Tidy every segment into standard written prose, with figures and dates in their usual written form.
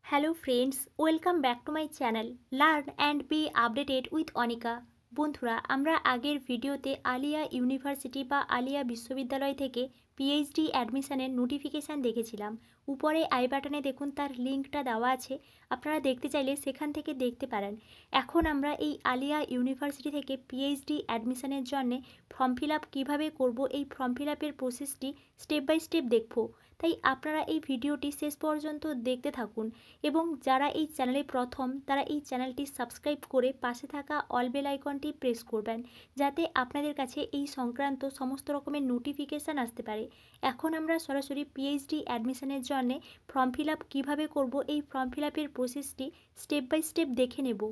Hello friends, welcome back to my channel learn and B updated with Anika. বন্ধুরা, আমরা আগের ভিডিওতে আলিয়া ইউনিভার্সিটি বা আলিয়া বিশ্ববিদ্যালয় থেকে পিএইচডি অ্যাডমিশনের নোটিফিকেশান দেখেছিলাম। উপরে আই বাটনে দেখুন তার লিঙ্কটা দেওয়া আছে, আপনারা দেখতে চাইলে সেখান থেকে দেখতে পারেন। এখন আমরা এই আলিয়া ইউনিভার্সিটি থেকে পিএইচডি অ্যাডমিশনের জন্যে ফর্ম ফিল আপ কীভাবে করবো, এই ফর্ম ফিল আপের প্রসেসটি স্টেপ বাই স্টেপ দেখব। তাই আপনারা এই ভিডিওটি শেষ পর্যন্ত দেখতে থাকুন এবং যারা এই চ্যানেলে প্রথম তারা এই চ্যানেলটি সাবস্ক্রাইব করে পাশে থাকা অল বেল আইকনটি প্রেস করবেন, যাতে আপনাদের কাছে এই সংক্রান্ত সমস্ত রকমের নোটিফিকেশান আসতে পারে। এখন আমরা সরাসরি পিএইচডি অ্যাডমিশনের জন্য ফর্ম ফিল আপ কীভাবে করব, এই ফর্ম ফিল আপের প্রসেসটি স্টেপ বাই স্টেপ দেখে নেব।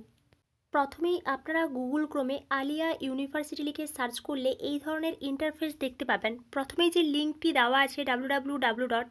প্রথমেই আপনারা গুগল ক্রোমে আলিয়া ইউনিভার্সিটি লিখে সার্চ করলে এই ধরনের ইন্টারফেস দেখতে পাবেন। প্রথমেই যে লিঙ্কটি দেওয়া আছে www.alia.ac.in,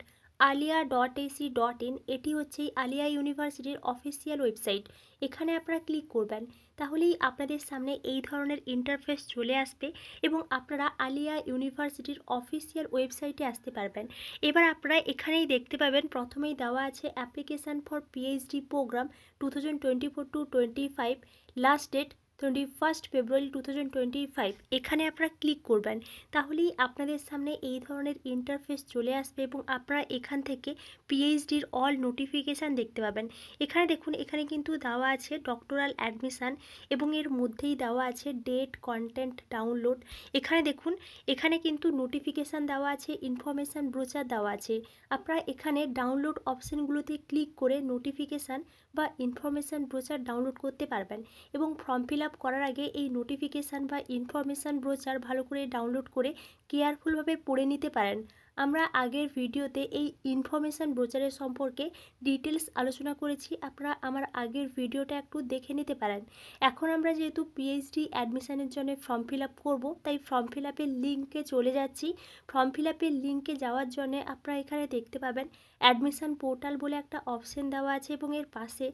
এটি হচ্ছে আলিয়া ইউনিভার্সিটির অফিসিয়াল ওয়েবসাইট। এখানে আপনারা ক্লিক করবেন, তাহলেই আপনাদের সামনে এই ধরনের ইন্টারফেস চলে আসবে এবং আপনারা আলিয়া ইউনিভার্সিটির অফিসিয়াল ওয়েবসাইটে আসতে পারবেন। এবার আপনারা এখানেই দেখতে পাবেন প্রথমেই দেওয়া আছে application for PhD programme 2024-25, last date 21 February 2025। এখানে আপনারা ক্লিক করবেন, তাহলেই আপনাদের সামনে এই ধরনের ইন্টারফেস চলে আসবে এবং আপনারা এখান থেকে পিএইচডির অল নোটিফিকেশান দেখতে পাবেন। এখানে দেখুন, এখানে কিন্তু দেওয়া আছে ডক্টরাল অ্যাডমিশান এবং এর মধ্যেই দেওয়া আছে ডেট, কন্টেন্ট, ডাউনলোড। এখানে দেখুন, এখানে কিন্তু নোটিফিকেশান দেওয়া আছে, ইনফরমেশান ব্রোচার দেওয়া আছে। আপনারা এখানে ডাউনলোড অপশানগুলোতে ক্লিক করে নোটিফিকেশান বা ইনফরমেশান ব্রোচার ডাউনলোড করতে পারবেন এবং ফর্ম ফিল আপ করার আগে এই নোটিফিকেশান বা ইনফরমেশান ব্রোচার ভালো করে ডাউনলোড করে কেয়ারফুলভাবে পড়ে নিতে পারেন। আমরা আগের ভিডিওতে এই ইনফরমেশান ব্রোচারের সম্পর্কে ডিটেলস আলোচনা করেছি, আপনারা আমার আগের ভিডিওটা একটু দেখে নিতে পারেন। এখন আমরা যেহেতু পিএইচডি অ্যাডমিশানের জন্য ফর্ম ফিল আপ করবো, তাই ফর্ম ফিল আপের লিঙ্কে চলে যাচ্ছি। ফর্ম ফিল আপের লিঙ্কে যাওয়ার জন্য আপনারা এখানে দেখতে পাবেন অ্যাডমিশান পোর্টাল বলে একটা অপশান দেওয়া আছে এবং এর পাশে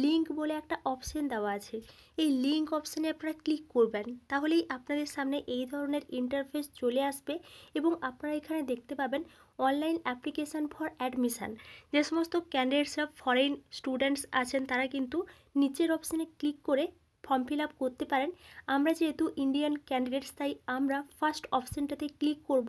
লিঙ্ক বলে একটা অপশান দেওয়া আছে। এই লিঙ্ক অপশানে আপনারা ক্লিক করবেন, তাহলেই আপনাদের সামনে এই ধরনের ইন্টারফেস চলে আসবে এবং আপনারা এখানে দেখতে পাবেন অনলাইন অ্যাপ্লিকেশান ফর অ্যাডমিশান। যে সমস্ত ক্যান্ডিডেটসরা ফরেন স্টুডেন্টস আছেন তারা কিন্তু নিচের অপশানে ক্লিক করে ফর্ম ফিল আপ করতে পারেন। আমরা যেহেতু ইন্ডিয়ান ক্যান্ডিডেটস, তাই আমরা ফার্স্ট অপশানটাতে ক্লিক করব,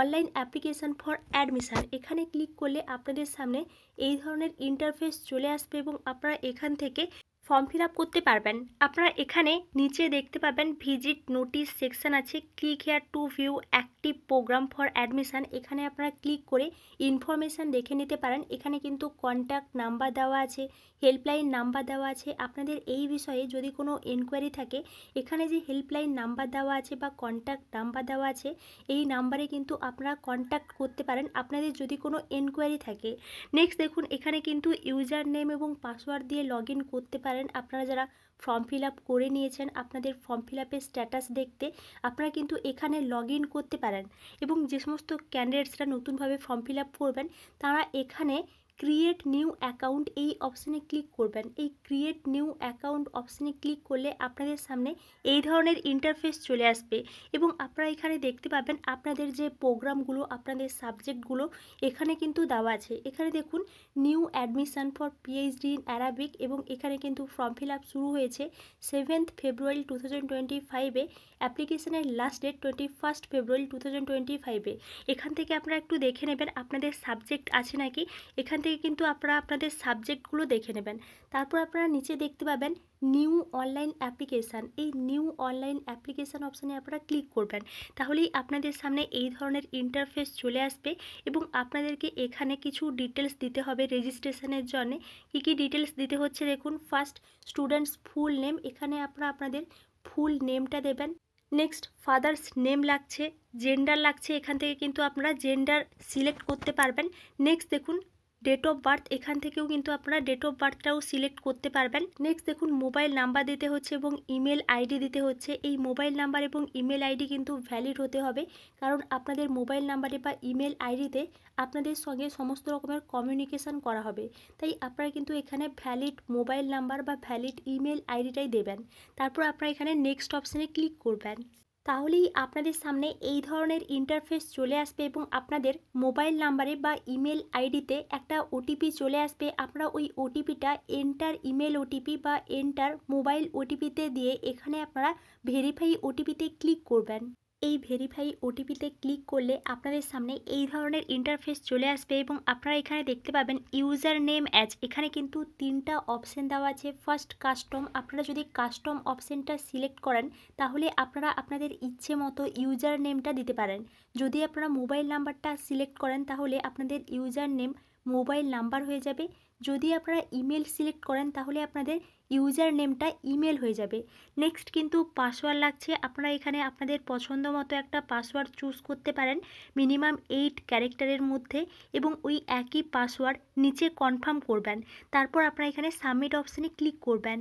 অনলাইন অ্যাপ্লিকেশান ফর অ্যাডমিশান। এখানে ক্লিক করলে আপনাদের সামনে এই ধরনের ইন্টারফেস চলে আসবে এবং আপনারা এখান থেকে ফর্ম ফিল আপ করতে পারবেন। আপনারা এখানে নিচে দেখতে পাবেন ভিজিট নোটিশ সেকশন আছে, click here to view active program for admission. এখানে আপনারা ক্লিক করে ইনফরমেশান দেখে নিতে পারেন। এখানে কিন্তু কন্ট্যাক্ট নাম্বার দেওয়া আছে, হেল্পলাইন নাম্বার দেওয়া আছে। আপনাদের এই বিষয়ে যদি কোনো এনকোয়ারি থাকে, এখানে যে হেল্পলাইন নাম্বার দেওয়া আছে বা কন্ট্যাক্ট নাম্বার দেওয়া আছে, এই নাম্বারে কিন্তু আপনারা কন্ট্যাক্ট করতে পারেন আপনাদের যদি কোনো এনকোয়ারি থাকে। নেক্সট দেখুন, এখানে কিন্তু ইউজার নেম এবং পাসওয়ার্ড দিয়ে লগ ইন করতে পারেন। আপনারা যারা ফর্ম ফিল আপ করে নিয়েছেন, আপনাদের ফর্ম ফিল আপের স্ট্যাটাস দেখতে আপনারা কিন্তু এখানে লগ ইন করতে পারেন এবং যে সমস্ত ক্যান্ডিডেটসরা নতুনভাবে ফর্ম ফিল আপ করবেন তারা এখানে ক্রিয়েট নিউ অ্যাকাউন্ট এই অপশানে ক্লিক করবেন। এই ক্রিয়েট নিউ অ্যাকাউন্ট অপশানে ক্লিক করলে আপনাদের সামনে এই ধরনের ইন্টারফেস চলে আসবে এবং আপনারা এখানে দেখতে পাবেন আপনাদের যে প্রোগ্রামগুলো, আপনাদের সাবজেক্টগুলো এখানে কিন্তু দেওয়া আছে। এখানে দেখুন new admission for PhD in Arabic এবং এখানে কিন্তু ফর্ম ফিল আপ শুরু হয়েছে 7 ফেব্রুয়ারি 2025-এ। অ্যাপ্লিকেশনের লাস্ট ডেট 21 ফেব্রুয়ারি 2025-এ। এখান থেকে আপনারা একটু দেখে নেবেন আপনাদের সাবজেক্ট আছে নাকি। এখান থেকে কিন্তু আপনারা আপনাদের সাবজেক্টগুলো দেখে নেবেন। তারপর আপনারা নিচে দেখতে পাবেন নিউ অনলাইন অ্যাপ্লিকেশান। এই নিউ অনলাইন অ্যাপ্লিকেশান অপশানে আপনারা ক্লিক করবেন, তাহলেই আপনাদের সামনে এই ধরনের ইন্টারফেস চলে আসবে এবং আপনাদেরকে এখানে কিছু ডিটেলস দিতে হবে রেজিস্ট্রেশনের জন্য। কী কী ডিটেলস দিতে হচ্ছে দেখুন, ফার্স্ট স্টুডেন্টস ফুল নেম, এখানে আপনারা আপনাদের ফুল নেমটা দেবেন। নেক্সট ফাদার্স নেম লাগছে, জেন্ডার লাগছে, এখান থেকে কিন্তু আপনারা জেন্ডার সিলেক্ট করতে পারবেন। নেক্সট দেখুন ডেট অফ বার্থ, এখান থেকেও কিন্তু আপনারা ডেট অফ বার্থটাও সিলেক্ট করতে পারবেন। নেক্সট দেখুন মোবাইল নাম্বার দিতে হচ্ছে এবং ইমেল আইডি দিতে হচ্ছে। এই মোবাইল নাম্বার এবং ইমেল আইডি কিন্তু ভ্যালিড হতে হবে, কারণ আপনাদের মোবাইল নাম্বারে বা ইমেল আইডিতে আপনাদের সঙ্গে সমস্ত রকমের কমিউনিকেশান করা হবে। তাই আপনারা কিন্তু এখানে ভ্যালিড মোবাইল নাম্বার বা ভ্যালিড ইমেল আইডিটাই দেবেন। তারপর আপনারা এখানে নেক্সট অপশানে ক্লিক করবেন। তাহলেই আপনাদের সামনে এই ধরনের ইন্টারফেস চলে আসবে এবং আপনাদের মোবাইল নাম্বারে বা ইমেল আইডিতে একটা ওটিপি চলে আসবে। আপনারা ওই ওটিপিটা এন্টার ইমেল ওটিপি বা এন্টার মোবাইল ওটিপিতে দিয়ে এখানে আপনারা ভেরিফাই ওটিপিতে ক্লিক করবেন। এই ভেরিফাই ওটিপিতে ক্লিক করলে আপনাদের সামনে এই ধরনের ইন্টারফেস চলে আসবে এবং আপনারা এখানে দেখতে পাবেন ইউজার নেম অ্যাজ। এখানে কিন্তু 3টা অপশন দেওয়া আছে। ফার্স্ট কাস্টম, আপনারা যদি কাস্টম অপশনটা সিলেক্ট করেন তাহলে আপনারা আপনাদের ইচ্ছে মতো ইউজার নেমটা দিতে পারেন। যদি আপনারা মোবাইল নাম্বারটা সিলেক্ট করেন তাহলে আপনাদের ইউজার নেম মোবাইল নাম্বার হয়ে যাবে। যদি আপনারা ইমেল সিলেক্ট করেন তাহলে আপনাদের ইউজার নেমটা ইমেল হয়ে যাবে। নেক্সট কিন্তু পাসওয়ার্ড লাগছে। আপনারা এখানে আপনাদের পছন্দ মতো একটা পাসওয়ার্ড চুজ করতে পারেন মিনিমাম 8 ক্যারেক্টারের মধ্যে এবং ওই একই পাসওয়ার্ড নিচে কনফার্ম করবেন। তারপর আপনারা এখানে সাবমিট অপশানে ক্লিক করবেন।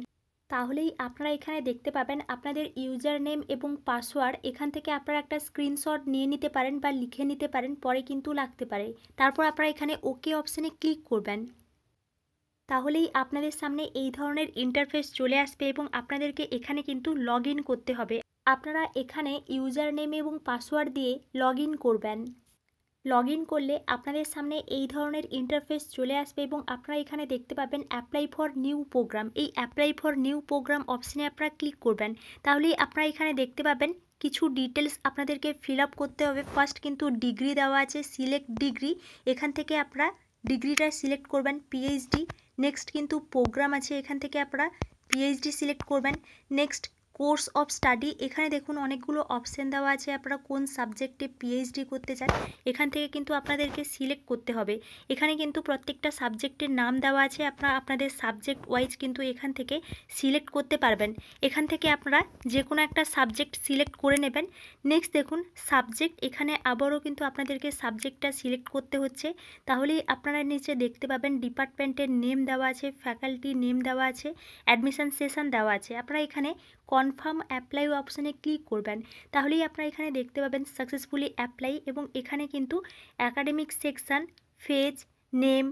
তাহলেই আপনারা এখানে দেখতে পাবেন আপনাদের ইউজার নেম এবং পাসওয়ার্ড। এখান থেকে আপনারা একটা স্ক্রিনশট নিয়ে নিতে পারেন বা লিখে নিতে পারেন, পরে কিন্তু লাগতে পারে। তারপর আপনারা এখানে ওকে অপশানে ক্লিক করবেন। তাহলেই আপনাদের সামনে এই ধরনের ইন্টারফেস চলে আসবে এবং আপনাদেরকে এখানে কিন্তু লগ ইন করতে হবে। আপনারা এখানে ইউজার নেম এবং পাসওয়ার্ড দিয়ে লগ ইন করবেন। লগ ইন করলে আপনাদের সামনে এই ধরনের ইন্টারফেস চলে আসবে এবং আপনারা এখানে দেখতে পাবেন অ্যাপ্লাই ফর নিউ প্রোগ্রাম। এই অ্যাপ্লাই ফর নিউ প্রোগ্রাম অপশানে আপনারা ক্লিক করবেন। তাহলেই আপনারা এখানে দেখতে পাবেন কিছু ডিটেলস আপনাদেরকে ফিল আপ করতে হবে। ফার্স্ট কিন্তু ডিগ্রি দেওয়া আছে, সিলেক্ট ডিগ্রি। এখান থেকে আপনারা ডিগ্রিটা সিলেক্ট করবেন পিএইচডি। নেক্সট কিন্তু প্রোগ্রাম আছে, এখান থেকে আপনারা পিএইচডি সিলেক্ট করবেন। নেক্সট কোর্স অফ স্টাডি, এখানে দেখুন অনেকগুলো অপশান দেওয়া আছে। আপনারা কোন সাবজেক্টে পিএইচডি করতে চান এখান থেকে কিন্তু আপনাদেরকে সিলেক্ট করতে হবে। এখানে কিন্তু প্রত্যেকটা সাবজেক্টের নাম দেওয়া আছে। আপনারা আপনাদের সাবজেক্ট ওয়াইজ কিন্তু এখান থেকে সিলেক্ট করতে পারবেন। এখান থেকে আপনারা যে কোনো একটা সাবজেক্ট সিলেক্ট করে নেবেন। নেক্সট দেখুন সাবজেক্ট, এখানে আবারও কিন্তু আপনাদেরকে সাবজেক্টটা সিলেক্ট করতে হচ্ছে। তাহলেই আপনারা নিচে দেখতে পাবেন ডিপার্টমেন্টের নেম দেওয়া আছে, ফ্যাকাল্টি নেম দেওয়া আছে, অ্যাডমিশন সেশন দেওয়া আছে। আপনারা এখানে কনফার্ম অ্যাপ্লাই অপশানে ক্লিক করবেন। তাহলেই আপনারা এখানে দেখতে পাবেন সাকসেসফুলি অ্যাপ্লাই এবং এখানে কিন্তু academic section, phase, name,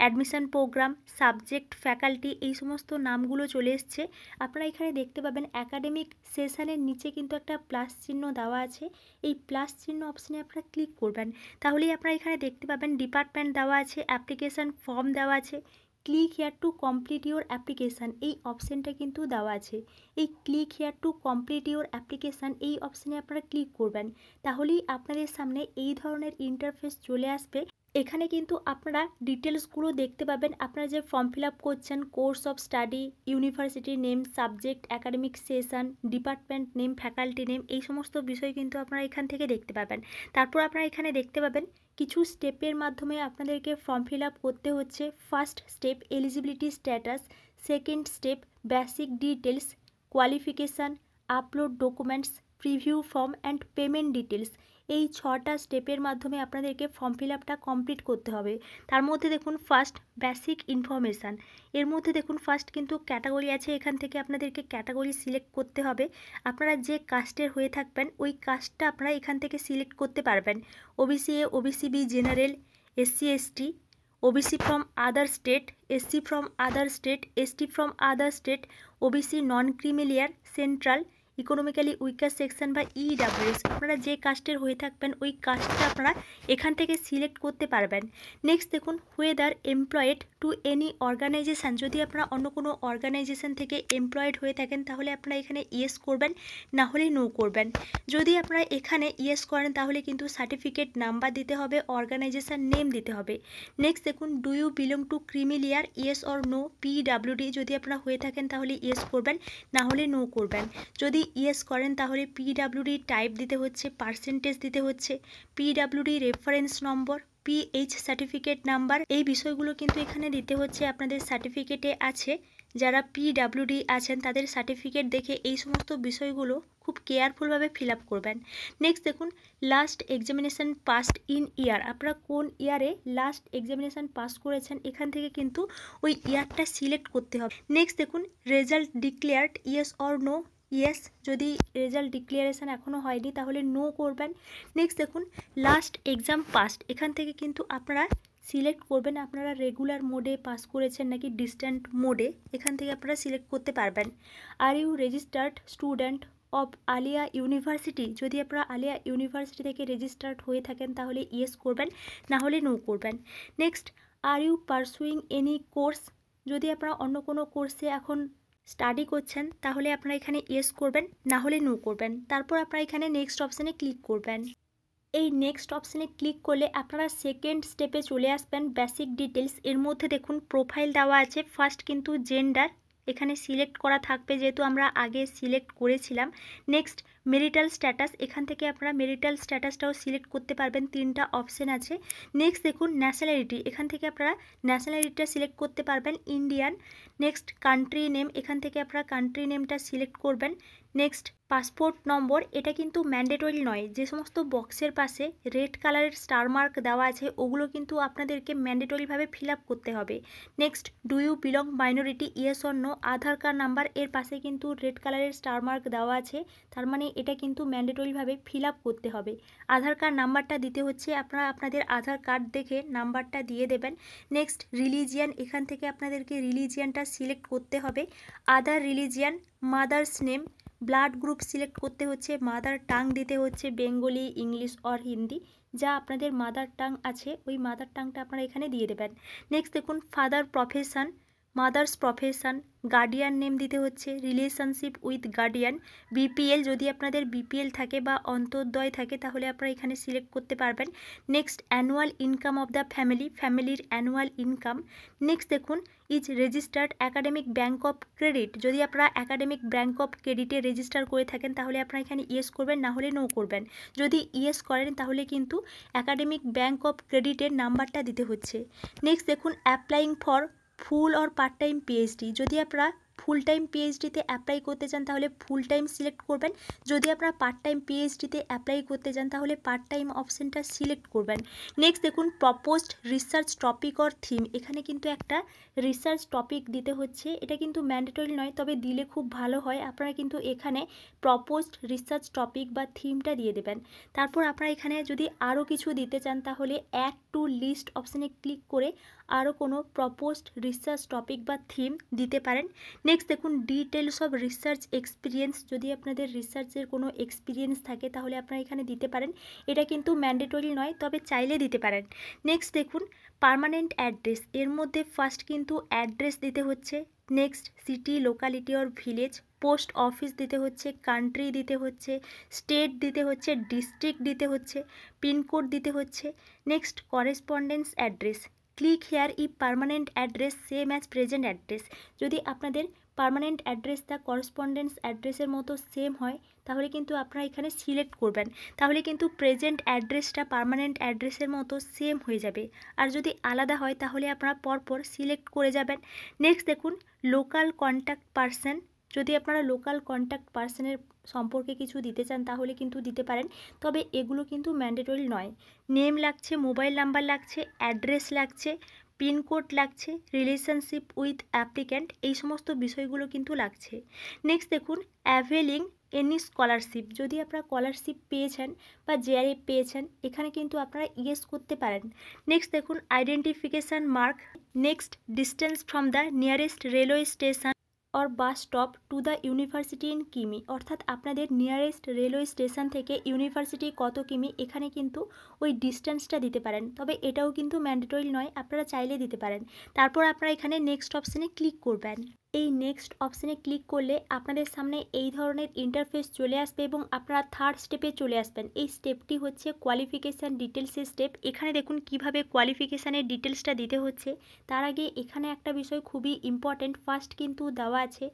admission program, subject, faculty এই সমস্ত নামগুলো চলে এসছে। আপনারা এখানে দেখতে পাবেন অ্যাকাডেমিক সেশানের নিচে কিন্তু একটা প্লাস চিহ্ন দেওয়া আছে। এই প্লাস চিহ্ন অপশানে আপনারা ক্লিক করবেন। তাহলেই আপনারা এখানে দেখতে পাবেন ডিপার্টমেন্ট দেওয়া আছে, অ্যাপ্লিকেশান ফর্ম দেওয়া আছে, click here to complete your application এই অপশানটা কিন্তু দেওয়া আছে। এই click here to complete your application এই অপশানে আপনারা ক্লিক করবেন। তাহলেই আপনাদের সামনে এই ধরনের ইন্টারফেস চলে আসবে। এখানে কিন্তু আপনারা ডিটেলসগুলো দেখতে পাবেন। আপনারা যে ফর্ম ফিল আপ করছেন, course of study, university name, subject, academic session, department name, faculty name এই সমস্ত বিষয় কিন্তু আপনারা এখান থেকে দেখতে পাবেন। তারপর আপনারা এখানে দেখতে পাবেন কিছু স্টেপের মাধ্যমে আপনাদেরকে ফর্ম ফিল আপ করতে হচ্ছে। First step eligibility status, second step basic details, qualification, upload documents, preview form and payment details. এই 6টা স্টেপের মাধ্যমে আপনাদেরকে ফর্ম ফিল আপটা কমপ্লিট করতে হবে। তার মধ্যে দেখুন ফার্স্ট বেসিক ইনফরমেশান, এর মধ্যে দেখুন ফার্স্ট কিন্তু ক্যাটাগরি আছে। এখান থেকে আপনাদেরকে ক্যাটাগরি সিলেক্ট করতে হবে। আপনারা যে কাস্টের হয়ে থাকবেন ওই কাস্টটা আপনারা এখান থেকে সিলেক্ট করতে পারবেন। OBC A, OBC B, general, SC ST, OBC from other state, SC from other state, ST from other state, OBC non creamy layer, central, economically weaker section বা ইডাব্লিউএস। আপনারা যে কাস্টের হয়ে থাকবেন ওই কাস্টটা আপনারা এখান থেকে সিলেক্ট করতে পারবেন। নেক্সট দেখুন হুয়েদার এমপ্লয়েড টু এনি অর্গানাইজেশান, যদি আপনারা অন্য কোনো অর্গানাইজেশান থেকে এমপ্লয়েড হয়ে থাকেন তাহলে আপনারা এখানে ইয়েস করবেন, না হলে নো করবেন। যদি আপনারা এখানে ইয়েস করেন তাহলে কিন্তু সার্টিফিকেট নাম্বার দিতে হবে, অর্গানাইজেশান নেম দিতে হবে। নেক্সট দেখুন do you belong to creamy layer, yes or no, PWD যদি আপনারা হয়ে থাকেন তাহলে ইয়েস করবেন, না হলে নো করবেন। যদি ইয়েস করেন তাহলে পিডাব্লিউডি টাইপ দিতে হচ্ছে, পার্সেন্টেজ দিতে হচ্ছে, PWD reference number, pH certificate number এই বিষয়গুলো কিন্তু এখানে দিতে হচ্ছে। আপনাদের সার্টিফিকেটে আছে, যারা পিডাব্লিউডি আছেন তাদের সার্টিফিকেট দেখে এই সমস্ত বিষয়গুলো খুব কেয়ারফুলভাবে ফিল আপ করবেন। নেক্সট দেখুন লাস্ট এক্সামিনেশান পাসড ইন ইয়ার, আপনারা কোন ইয়ারে লাস্ট এক্সামিনেশান পাস করেছেন এখান থেকে কিন্তু ওই ইয়ারটা সিলেক্ট করতে হবে। নেক্সট দেখুন result declared, yes or no, yes. যদি রেজাল্ট ডিক্লিয়ারেশান এখনও হয়নি তাহলে নো করবেন। নেক্সট দেখুন লাস্ট এক্সাম পাসড, এখান থেকে কিন্তু আপনারা সিলেক্ট করবেন আপনারা রেগুলার মোডে পাস করেছেন নাকি ডিস্ট্যান্ট মোডে, এখান থেকে আপনারা সিলেক্ট করতে পারবেন। Are you registered student of Aliah university, যদি আপনারা আলিয়া ইউনিভার্সিটি থেকে রেজিস্টার্ড হয়ে থাকেন তাহলে ইয়েস করবেন, না হলে নো করবেন। Next, are you pursuing any course, যদি আপনারা অন্য কোনো কোর্সে এখন স্টাডি করছেন তাহলে আপনারা এখানে ইয়েস করবেন, না হলে নো করবেন। তারপর আপনারা এখানে নেক্সট অপশানে ক্লিক করবেন। এই নেক্সট অপশানে ক্লিক করলে আপনারা সেকেন্ড স্টেপে চলে আসবেন, বেসিক ডিটেলস। এর মধ্যে দেখুন প্রোফাইল দেওয়া আছে। ফার্স্ট কিন্তু জেন্ডার এখানে সিলেক্ট করা থাকবে, যেহেতু আমরা আগে সিলেক্ট করেছিলাম। নেক্সট, মেরিটাল স্ট্যাটাস, এখান থেকে আপনারা মেরিটাল স্ট্যাটাসটাও সিলেক্ট করতে পারবেন, 3টা অপশান আছে। নেক্সট দেখুন ন্যাশনালিটি, এখান থেকে আপনারা ন্যাশনালিটিটা সিলেক্ট করতে পারবেন ইন্ডিয়ান। নেক্সট, কান্ট্রি নেম, এখান থেকে আপনারা কান্ট্রি নেমটা সিলেক্ট করবেন। নেক্সট, পাসপোর্ট নম্বর, এটা কিন্তু ম্যান্ডেটরি নয়। যে সমস্ত বক্সের পাশে রেড কালারের স্টার মার্ক দেওয়া আছে ওগুলো কিন্তু আপনাদেরকে ম্যান্ডেটরিভাবে ফিল আপ করতে হবে। Next, do you belong minority, yes or no. Aadhaar card number, এর পাশে কিন্তু রেড কালারের স্টার মার্ক দেওয়া আছে, তার মানে এটা কিন্তু ম্যান্ডেটরিভাবে ফিল আপ করতে হবে। আধার কার্ড নাম্বারটা দিতে হচ্ছে, আপনারা আপনাদের আধার কার্ড দেখে নাম্বারটা দিয়ে দেবেন। নেক্সট, রিলিজিয়ান, এখান থেকে আপনাদেরকে রিলিজিয়ানটা সিলেক্ট করতে হবে। Other religion, mother's name, blood group select করতে হচ্ছে, মাদার টাং দিতে হচ্ছে বেঙ্গলি, ইংলিশ অর হিন্দি, যা আপনাদের মাদার টাং আছে ওই মাদার টাংটা আপনারা এখানে দিয়ে দেবেন। নেক্সট দেখুন father profession, mother's profession, guardian name দিতে হচ্ছে, রিলেশনশিপ উইথ গার্ডিয়ান, বিপিএল, যদি আপনাদের বিপিএল থাকে বা অন্তর্দয় থাকে তাহলে আপনারা এখানে সিলেক্ট করতে পারবেন। Next, annual income of the family, ফ্যামিলির অ্যানুয়াল ইনকাম। নেক্সট দেখুন is registered academic bank of credit, যদি আপনারা অ্যাকাডেমিক ব্যাঙ্ক অফ ক্রেডিটে রেজিস্টার করে থাকেন তাহলে আপনারা এখানে ইয়েস করবেন, না হলে নো করবেন। যদি ইয়েস করেন তাহলে কিন্তু অ্যাকাডেমিক ব্যাঙ্ক অফ ক্রেডিটের নাম্বারটা দিতে হচ্ছে। নেক্সট দেখুন applying for full or part time PhD, যদি আপনারা ফুল টাইম পিএইচডিতে অ্যাপ্লাই করতে চান তাহলে ফুল টাইম সিলেক্ট করবেন, যদি আপনারা পার্ট টাইম পিএইচডিতে অ্যাপ্লাই করতে চান তাহলে পার্ট টাইম অপশানটা সিলেক্ট করবেন। নেক্সট দেখুন proposed research topic or theme, এখানে কিন্তু একটা রিসার্চ টপিক দিতে হচ্ছে, এটা কিন্তু ম্যান্ডেটরি নয়, তবে দিলে খুব ভালো হয়। আপনারা কিন্তু এখানে প্রপোজড রিসার্চ টপিক বা থিমটা দিয়ে দেবেন। তারপর আপনারা এখানে যদি আরও কিছু দিতে চান তাহলে অ্যাড টু লিস্ট অপশানে ক্লিক করে আরও কোনো প্রপোজড রিসার্চ টপিক বা থিম দিতে পারেন। নেক্সট দেখুন ডিটেলস অফ রিসার্চ এক্সপিরিয়েন্স, যদি আপনাদের রিসার্চের কোনো এক্সপিরিয়েন্স থাকে তাহলে আপনারা এখানে দিতে পারেন, এটা কিন্তু ম্যান্ডেটরি নয়, তবে চাইলে দিতে পারেন। নেক্সট দেখুন পার্মানেন্ট অ্যাড্রেস, এর মধ্যে ফার্স্ট কিন্তু অ্যাড্রেস দিতে হচ্ছে। Next, city, locality or village, post office দিতে হচ্ছে, কান্ট্রি দিতে হচ্ছে, স্টেট দিতে হচ্ছে, ডিস্ট্রিক্ট দিতে হচ্ছে, পিনকোড দিতে হচ্ছে। Next, correspondence address, click here if permanent address same as present address, যদি আপনাদের পার্মানেন্ট অ্যাড্রেসটা করেসপন্ডেন্স অ্যাড্রেসের মতো সেম হয় তাহলে কিন্তু আপনারা এখানে সিলেক্ট করবেন, তাহলে কিন্তু প্রেজেন্ট অ্যাড্রেসটা পার্মানেন্ট অ্যাড্রেসের মতো সেম হয়ে যাবে। আর যদি আলাদা হয় তাহলে আপনারা পরপর সিলেক্ট করে যাবেন। নেক্সট দেখুন লোকাল কন্ট্যাক্ট পারসন, যদি আপনারা লোকাল কন্ট্যাক্ট পারসনের সম্পর্কে কিছু দিতে চান তাহলে কিন্তু দিতে পারেন, তবে এগুলো কিন্তু ম্যান্ডেটরি নয়। নেম লাগছে, মোবাইল নাম্বার লাগছে, অ্যাড্রেস লাগছে, পিনকোড লাগছে, রিলেশনশিপ উইথ অ্যাপ্লিক্যান্ট, এই সমস্ত বিষয়গুলো কিন্তু লাগছে। নেক্সট দেখুন অ্যাভেলিং এনি স্কলারশিপ, যদি আপনারা স্কলারশিপ পেয়েছেন বা জেআরএফ পেয়েছেন এখানে কিন্তু আপনারা ইয়েস করতে পারেন। নেক্সট দেখুন identification mark. Next, distance from the nearest railway station or bus stop to the university in কিমি, অর্থাৎ আপনাদের নিয়ারেস্ট রেলওয়ে স্টেশন থেকে ইউনিভার্সিটি কত কিমি, এখানে কিন্তু ওই ডিস্টেন্সটা দিতে পারেন, তবে এটাও কিন্তু ম্যান্ডেটরি নয়, আপনারা চাইলে দিতে পারেন। তারপর আপনারা এখানে নেক্সট অপশানে ক্লিক করবেন। এই নেক্সট অপশানে ক্লিক করলে আপনাদের সামনে এই ধরনের ইন্টারফেস চলে আসবে এবং আপনারা থার্ড স্টেপে চলে আসবেন। এই স্টেপটি হচ্ছে কোয়ালিফিকেশান ডিটেলসের স্টেপ। এখানে দেখুন কিভাবে কোয়ালিফিকেশানের ডিটেলসটা দিতে হচ্ছে। তার আগে এখানে একটা বিষয় খুবই ইম্পর্টেন্ট, ফার্স্ট কিন্তু দেওয়া আছে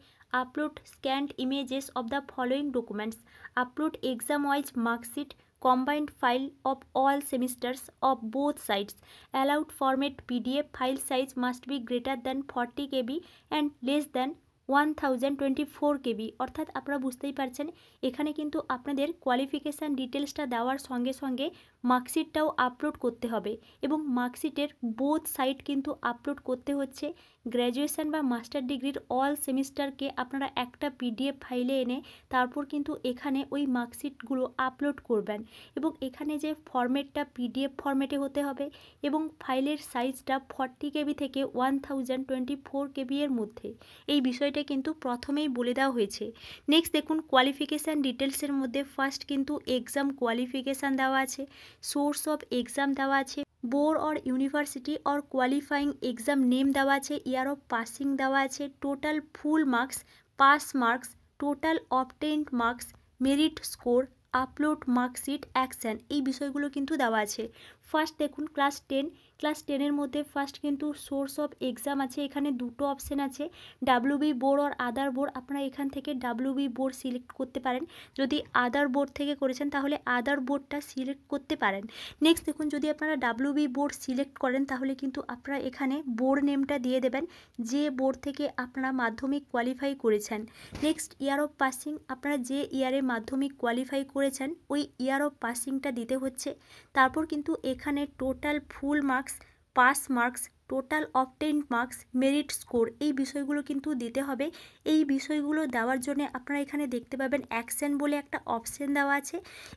upload scanned images of the following documents, upload exam wise marksheet, combined file of all semesters of both sides, allowed format PDF, file size must be greater than 40 KB and less than 1024 KB, অর্থাৎ আপনারা বুঝতেই পারছেন এখানে কিন্তু আপনাদের qualification ডিটেলসটা দেওয়ার সঙ্গে সঙ্গে মার্কশিটটাও আপলোড করতে হবে এবং মার্কশিটের বোথ সাইড কিন্তু আপলোড করতে হচ্ছে। গ্র্যাজুয়েশন বা মাস্টার ডিগ্রির অল সেমিস্টারকে আপনারা একটা পিডিএফ ফাইলে এনে তারপর কিন্তু এখানে ওই মার্কশিটগুলো আপলোড করবেন এবং এখানে যে ফরম্যাটটা পিডিএফ ফরম্যাটে হতে হবে এবং ফাইলের সাইজটা 40 কেবি থেকে 1024 কেবি এর মধ্যে। এই বিষয়টা কিন্তু প্রথমেই বলে দেওয়া হয়েছে। নেক্সট দেখুন কোয়ালিফিকেশান ডিটেলসের মধ্যে ফার্স্ট কিন্তু এক্সাম কোয়ালিফিকেশান দেওয়া আছে, সোর্স অফ এক্সাম দেওয়া আছে, board or university or qualifying exam name দেওয়া আছে, ইয়ার অফ পাসিং দেওয়া আছে, total full marks, pass marks, total obtained marks, merit score, upload marksheet, action, এই বিষয়গুলো কিন্তু দেওয়া আছে। ফার্স্ট দেখুন ক্লাস 10, ক্লাস 10-এর মধ্যে ফার্স্ট কিন্তু সোর্স অফ এক্সাম আছে, এখানে দুটো অপশান আছে, ডাব্লিউবি বোর্ড আর আদার বোর্ড। আপনারা এখান থেকে ডাব্লিউবি বোর্ড সিলেক্ট করতে পারেন, যদি আদার বোর্ড থেকে করেছেন তাহলে আদার বোর্ডটা সিলেক্ট করতে পারেন। নেক্সট দেখুন যদি আপনারা ডাব্লিউবি বোর্ড সিলেক্ট করেন তাহলে কিন্তু আপনারা এখানে বোর্ড নেমটা দিয়ে দেবেন, যে বোর্ড থেকে আপনারা মাধ্যমিক কোয়ালিফাই করেছেন। নেক্সট ইয়ার অফ পাসিং, আপনারা যে ইয়ারে মাধ্যমিক কোয়ালিফাই করেছেন ওই ইয়ার অফ পাসিংটা দিতে হচ্ছে। তারপর কিন্তু এখানে total full marks, pass marks, total obtained marks, merit score, এই বিষয়গুলো কিন্তু দিতে হবে। এই বিষয়গুলো দেওয়ার জন্য আপনারা এখানে দেখতে পাবেন অ্যাকশন বলে একটা অপশান দেওয়া আছে,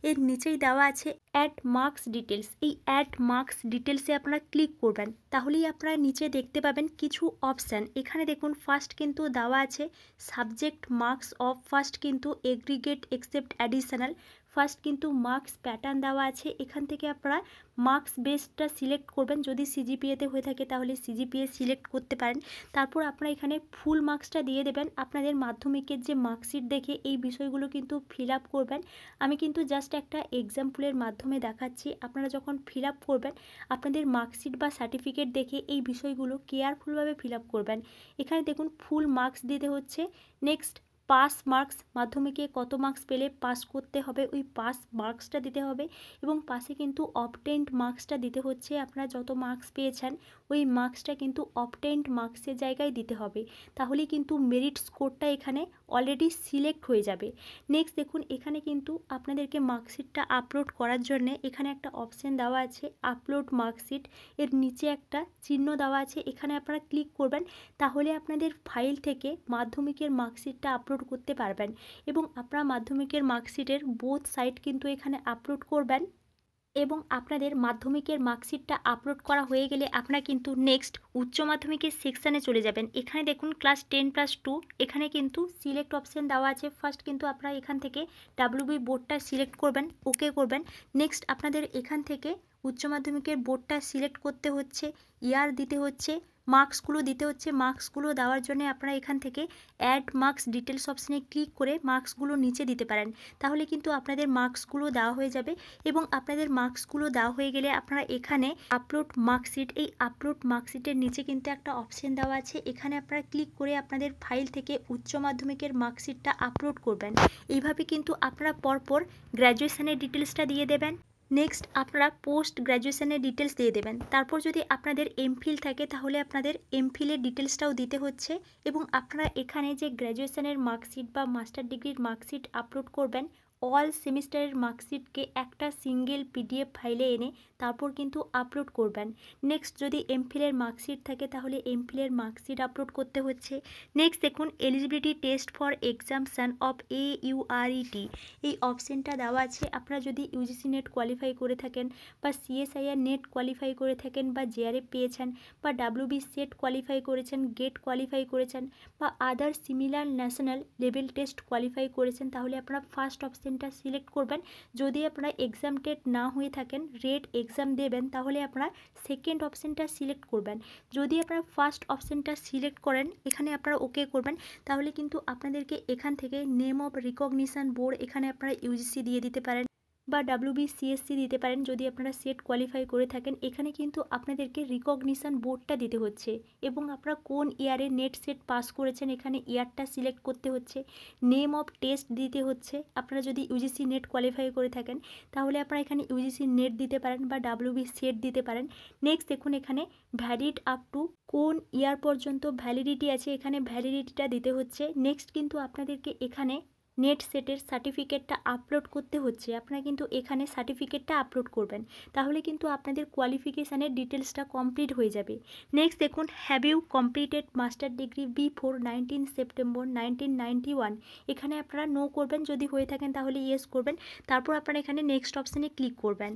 এর নিচেই দেওয়া আছে অ্যাড মার্কস ডিটেলস। এই অ্যাড মার্কস ডিটেলসে আপনারা ক্লিক করবেন, তাহলেই আপনারা নিচে দেখতে পাবেন কিছু অপশান। এখানে দেখুন ফার্স্ট কিন্তু দেওয়া আছে সাবজেক্ট মার্কস অফ, ফার্স্ট কিন্তু এগ্রিগেট এক্সেপ্ট অ্যাডিশনাল, ফার্স্ট কিন্তু মার্কস প্যাটার্ন দেওয়া আছে। এখান থেকে আপনারা মার্কস বেসটা সিলেক্ট করবেন, যদি সিজিপিএতে হয়ে থাকে তাহলে সিজিপিএ সিলেক্ট করতে পারেন। তারপর আপনারা এখানে ফুল মার্কসটা দিয়ে দেবেন আপনাদের মাধ্যমিকের যে মার্কশিট দেখে, এই বিষয়গুলো কিন্তু ফিল আপ করবেন। আমি কিন্তু জাস্ট একটা এক্সাম্পলের মাধ্যমে দেখাচ্ছি, আপনারা যখন ফিল আপ করবেন আপনাদের মার্কশিট বা সার্টিফিকেট দেখে এই বিষয়গুলো কেয়ারফুলভাবে ফিল আপ করবেন। এখানে দেখুন ফুল মার্কস দিতে হচ্ছে। নেক্সট পাস মার্কস, মাধ্যমিকে কত মার্কস পেলে পাস করতে হবে ওই পাস মার্কসটা দিতে হবে এবং পাশে কিন্তু অবটেইনড মার্কসটা দিতে হচ্ছে, আপনারা যত মার্কস পেয়েছেন ওই মার্কসটা কিন্তু অবটেইনড মার্কসের জায়গায় দিতে হবে, তাহলেই কিন্তু মেরিট স্কোরটা এখানে অলরেডি সিলেক্ট হয়ে যাবে। নেক্সট দেখুন এখানে কিন্তু আপনাদেরকে মার্কশিটটা আপলোড করার জন্য এখানে একটা অপশান দেওয়া আছে আপলোড মার্কশিট, এর নিচে একটা চিহ্ন দেওয়া আছে, এখানে আপনারা ক্লিক করবেন, তাহলে আপনাদের ফাইল থেকে মাধ্যমিকের মার্কশিটটা আপলোড করতে পারবেন এবং আপনারা মাধ্যমিকের মার্কশিটের বোথ সাইড কিন্তু এখানে আপলোড করবেন। এবং আপনাদের মাধ্যমিকের মার্কশিটটা আপলোড করা হয়ে গেলে আপনারা কিন্তু নেক্সট উচ্চ মাধ্যমিকের সেকশানে চলে যাবেন। এখানে দেখুন ক্লাস 10+2, এখানে কিন্তু সিলেক্ট অপশান দেওয়া আছে। ফার্স্ট কিন্তু আপনারা এখান থেকে ডাব্লিউবি বোর্ডটা সিলেক্ট করবেন, ওকে করবেন। নেক্সট আপনাদের এখান থেকে উচ্চ মাধ্যমিকের বোর্ডটা সিলেক্ট করতে হচ্ছে, ইয়ার দিতে হচ্ছে, মার্কসগুলো দিতে হচ্ছে। মার্কসগুলো দেওয়ার জন্য আপনারা এখান থেকে অ্যাড মার্কস ডিটেলস অপশানে ক্লিক করে মার্কসগুলো নিচে দিতে পারেন, তাহলে কিন্তু আপনাদের মার্কসগুলো দেওয়া হয়ে যাবে। এবং আপনাদের মার্কসগুলো দেওয়া হয়ে গেলে আপনারা এখানে আপলোড মার্কশিট, এই আপলোড মার্কশিটের নিচে কিন্তু একটা অপশান দেওয়া আছে, এখানে আপনারা ক্লিক করে আপনাদের ফাইল থেকে উচ্চ মাধ্যমিকের মার্কশিটটা আপলোড করবেন। এইভাবে কিন্তু আপনারা পরপর গ্র্যাজুয়েশনের ডিটেলসটা দিয়ে দেবেন। নেক্সট আপনারা পোস্ট গ্র্যাজুয়েশনের ডিটেলস দিয়ে দেবেন। তারপর যদি আপনাদের এমফিল থাকে তাহলে আপনাদের এমফিলের ডিটেলসটাও দিতে হচ্ছে এবং আপনারা এখানে যে গ্র্যাজুয়েশনের মার্কশিট বা মাস্টার ডিগ্রির মার্কশিট আপলোড করবেন, অল সেমিস্টারের মার্কশিটকে একটা সিঙ্গেল পিডিএফ ফাইলে এনে তারপর কিন্তু আপলোড করবেন। নেক্সট যদি এমফিলের মার্কশিট থাকে তাহলে এমফিলের মার্কশিট আপলোড করতে হচ্ছে। নেক্সট দেখুন eligibility test for exemption of AURET, এই অপশানটা দেওয়া আছে। আপনারা যদি ইউজিসি নেট কোয়ালিফাই করে থাকেন বা CSIR নেট কোয়ালিফাই করে থাকেন বা JRF পেয়েছেন বা WB সেট কোয়ালিফাই করেছেন, গেট কোয়ালিফাই করেছেন বা other similar national level test qualify করেছেন, তাহলে আপনারা ফার্স্ট অপশানটা সিলেক্ট করবেন। যদি আপনারা এক্সামটেড না হয়ে থাকেন, রেড এক্সাম দেবেন, তাহলে আপনারা সেকেন্ড অপশানটা সিলেক্ট করবেন। যদি আপনারা ফার্স্ট অপশানটা সিলেক্ট করেন, এখানে আপনারা ওকে করবেন, তাহলে কিন্তু আপনাদেরকে এখান থেকে নেম অফ রিকগনিশন বোর্ড, এখানে আপনারা ইউজিসি দিয়ে দিতে পারেন বা WBCSC দিতে পারেন যদি আপনারা সেট কোয়ালিফাই করে থাকেন। এখানে কিন্তু আপনাদেরকে রিকগনিশন বোর্ডটা দিতে হচ্ছে এবং আপনারা কোন ইয়ারে নেট সেট পাস করেছেন এখানে ইয়ারটা সিলেক্ট করতে হচ্ছে। নেম অফ টেস্ট দিতে হচ্ছে, আপনারা যদি ইউজিসি নেট কোয়ালিফাই করে থাকেন তাহলে আপনারা এখানে ইউজিসি নেট দিতে পারেন বা WB সেট দিতে পারেন। নেক্সট দেখুন এখানে ভ্যালিড আপ টু, কোন ইয়ার পর্যন্ত ভ্যালিডিটি আছে এখানে ভ্যালিডিটিটা দিতে হচ্ছে। নেক্সট কিন্তু আপনাদেরকে এখানে নেট সেটের সার্টিফিকেটটা আপলোড করতে হচ্ছে, আপনারা কিন্তু এখানে সার্টিফিকেটটা আপলোড করবেন, তাহলে কিন্তু আপনাদের কোয়ালিফিকেশানের ডিটেলসটা কমপ্লিট হয়ে যাবে। নেক্সট দেখুন, have you completed master degree before 19 September 1991, এখানে আপনারা নো করবেন, যদি হয়ে থাকেন তাহলে ইয়েস করবেন। তারপর আপনারা এখানে নেক্সট অপশানে ক্লিক করবেন।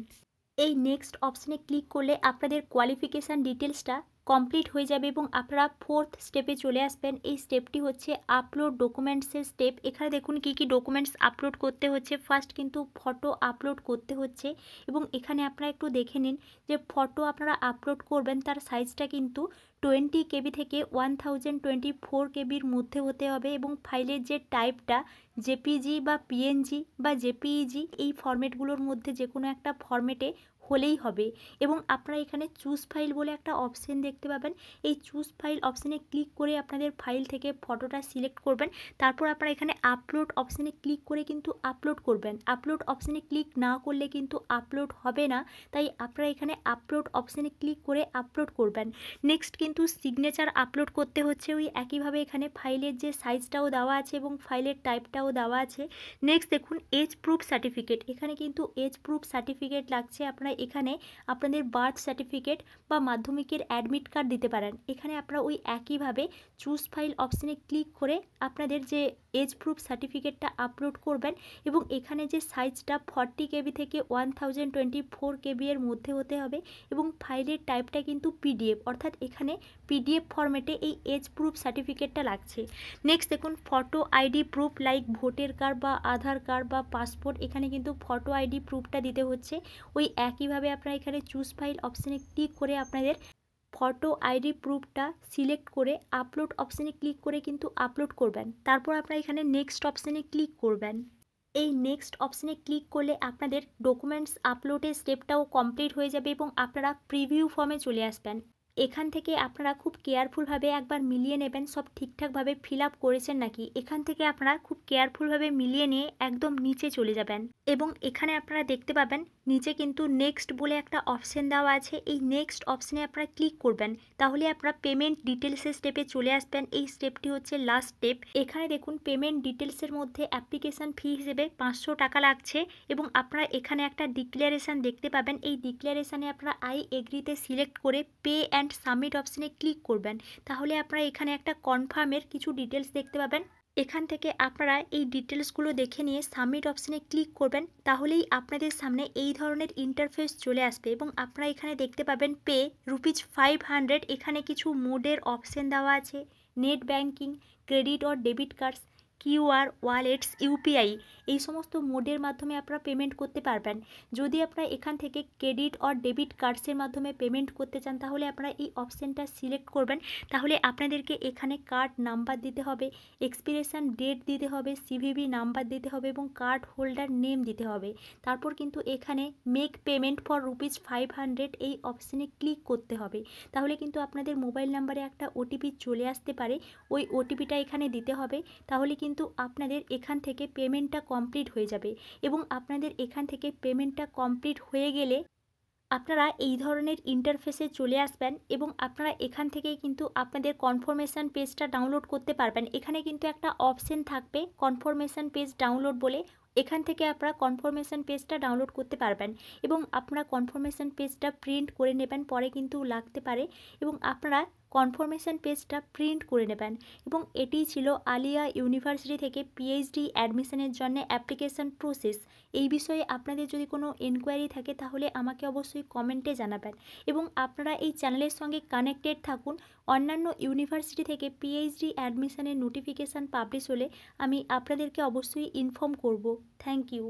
এই নেক্সট অপশানে ক্লিক করলে আপনাদের কোয়ালিফিকেশান ডিটেলসটা কমপ্লিট হয়ে যাবে এবং আপনারা ফোর্থ স্টেপে চলে আসবেন। এই স্টেপটি হচ্ছে আপলোড ডকুমেন্টসের স্টেপ। এখানে দেখুন কি কি ডকুমেন্টস আপলোড করতে হচ্ছে। ফার্স্ট কিন্তু ফটো আপলোড করতে হচ্ছে এবং এখানে আপনারা একটু দেখে নিন যে ফটো আপনারা আপলোড করবেন তার সাইজটা কিন্তু 20 কেবি থেকে 1024 কেবির মধ্যে হতে হবে এবং ফাইলের যে টাইপটা জেপিজি বা পিএনজি বা জেপিইজি এই ফরম্যাটগুলোর মধ্যে যে কোনো একটা ফরম্যাটে হলেই হবে। এবং আপনারা এখানে চুজ ফাইল বলে একটা অপশন দেখতে পাবেন, এই চুজ ফাইল অপশানে ক্লিক করে আপনাদের ফাইল থেকে ফটোটা সিলেক্ট করবেন। তারপর আপনারা এখানে আপলোড অপশানে ক্লিক করে কিন্তু আপলোড করবেন। আপলোড অপশানে ক্লিক না করলে কিন্তু আপলোড হবে না, তাই আপনারা এখানে আপলোড অপশানে ক্লিক করে আপলোড করবেন। নেক্সট কিন্তু সিগনেচার আপলোড করতে হচ্ছে, ওই একইভাবে এখানে ফাইলের যে সাইজটাও দেওয়া আছে এবং ফাইলের টাইপটাও দেওয়া আছে। নেক্সট দেখুন এজ প্রুফ সার্টিফিকেট, এখানে কিন্তু এজ প্রুফ সার্টিফিকেট লাগছে। আপনারা এখানে আপনাদের বার্থ সার্টিফিকেট বা মাধ্যমিকের অ্যাডমিট কার্ড দিতে পারেন। এখানে আপনারা ওই একইভাবে চুজ ফাইল অপশানে ক্লিক করে আপনাদের যে এজ প্রুফ সার্টিফিকেটটা আপলোড করবেন এবং এখানে যে সাইজটা 40 কেবি থেকে 1024 কেবি এর মধ্যে হতে হবে এবং ফাইলের টাইপটা কিন্তু পিডিএফ, অর্থাৎ এখানে পিডিএফ ফরম্যাটে এই এজ প্রুফ সার্টিফিকেটটা লাগছে। নেক্সট দেখুন photo ID proof like voter card বা আধার কার্ড বা পাসপোর্ট, এখানে কিন্তু ফটো আইডি প্রুফটা দিতে হচ্ছে। ওই একইভাবে আপনারা এখানে চুজ ফাইল অপশানে ক্লিক করে আপনাদের ফটো আইডি প্রুফটা সিলেক্ট করে আপলোড অপশানে ক্লিক করে কিন্তু আপলোড করবেন। তারপর আপনারা এখানে নেক্সট অপশানে ক্লিক করবেন। এই নেক্সট অপশানে ক্লিক করলে আপনাদের ডকুমেন্টস আপলোডের স্টেপটাও কমপ্লিট হয়ে যাবে এবং আপনারা প্রিভিউ ফর্মে চলে আসবেন। এখান থেকে আপনারা খুব কেয়ারফুলভাবে একবার মিলিয়ে নেবেন সব ঠিকঠাকভাবে ফিল আপ করেছেন নাকি। এখান থেকে আপনারা খুব কেয়ারফুলভাবে মিলিয়ে নিয়ে একদম নিচে চলে যাবেন এবং এখানে আপনারা দেখতে পাবেন নিচে কিন্তু নেক্সট বলে একটা অপশান দেওয়া আছে। এই নেক্সট অপশানে আপনারা ক্লিক করবেন, তাহলে আপনারা পেমেন্ট ডিটেলসের স্টেপে চলে আসবেন। এই স্টেপটি হচ্ছে লাস্ট স্টেপ। এখানে দেখুন পেমেন্ট ডিটেলসের মধ্যে অ্যাপ্লিকেশান ফি হিসেবে 500 টাকা লাগছে এবং আপনারা এখানে একটা ডিক্লারেশান দেখতে পাবেন। এই ডিক্লারেশানে আপনারা আই এগ্রিতে সিলেক্ট করে পে অ্যান্ড সাবমিট অপশানে ক্লিক করবেন, তাহলে আপনারা এখানে একটা কনফার্মের কিছু ডিটেলস দেখতে পাবেন। এখান থেকে আপনারা এই ডিটেলসগুলো দেখে নিয়ে সাবমিট অপশানে ক্লিক করবেন, তাহলেই আপনাদের সামনে এই ধরনের ইন্টারফেস চলে আসবে এবং আপনারা এখানে দেখতে পাবেন পে ₹500। এখানে কিছু মোডের অপশান দেওয়া আছে, net banking, credit or debit cards, QR, wallets, UPI, এই সমস্ত মোডের মাধ্যমে আপনারা পেমেন্ট করতে পারবেন। যদি আপনারা এখান থেকে ক্রেডিট অর ডেবিট কার্ডসের মাধ্যমে পেমেন্ট করতে চান তাহলে আপনারা এই অপশানটা সিলেক্ট করবেন। তাহলে আপনাদেরকে এখানে কার্ড নাম্বার দিতে হবে, এক্সপিরেশন ডেট দিতে হবে, সিভিভি নাম্বার দিতে হবে এবং কার্ড হোল্ডার নেম দিতে হবে। তারপর কিন্তু এখানে মেক পেমেন্ট ফর ₹500 এই অপশানে ক্লিক করতে হবে। তাহলে কিন্তু আপনাদের মোবাইল নাম্বারে একটা ওটিপি চলে আসতে পারে, ওই ওটিপিটা এখানে দিতে হবে। তাহলে কিন্তু আপনাদের এখান থেকে পেমেন্টটা কমপ্লিট হয়ে যাবে এবং আপনাদের এখান থেকে পেমেন্টটা কমপ্লিট হয়ে গেলে আপনারা এই ধরনের ইন্টারফেসে চলে আসবেন এবং আপনারা এখান থেকেই কিন্তু আপনাদের কনফার্মেশন পেজটা ডাউনলোড করতে পারবেন। এখানে কিন্তু একটা অপশন থাকবে কনফার্মেশন পেজ ডাউনলোড বলে, এখান থেকে আপনারা কনফার্মেশন পেজটা ডাউনলোড করতে পারবেন এবং আপনারা কনফার্মেশন পেজটা প্রিন্ট করে নেবেন, পরে কিন্তু লাগতে পারে এবং আপনারা কনফার্মেশন পেজটা প্রিন্ট করে নেবেন। এবং এটিই ছিল আলিয়া ইউনিভার্সিটি থেকে পিএইচডি অ্যাডমিশনের জন্য অ্যাপ্লিকেশন প্রসেস। এই বিষয়ে আপনাদের যদি কোনো এনকোয়ারি থাকে তাহলে আমাকে অবশ্যই কমেন্টে জানাবেন এবং আপনারা এই চ্যানেলের সঙ্গে কানেক্টেড থাকুন। অন্যান্য ইউনিভার্সিটি থেকে পিএইচডি অ্যাডমিশনের নোটিফিকেশান পাবলিশ হলে আমি আপনাদেরকে অবশ্যই ইনফর্ম করব। Thank you.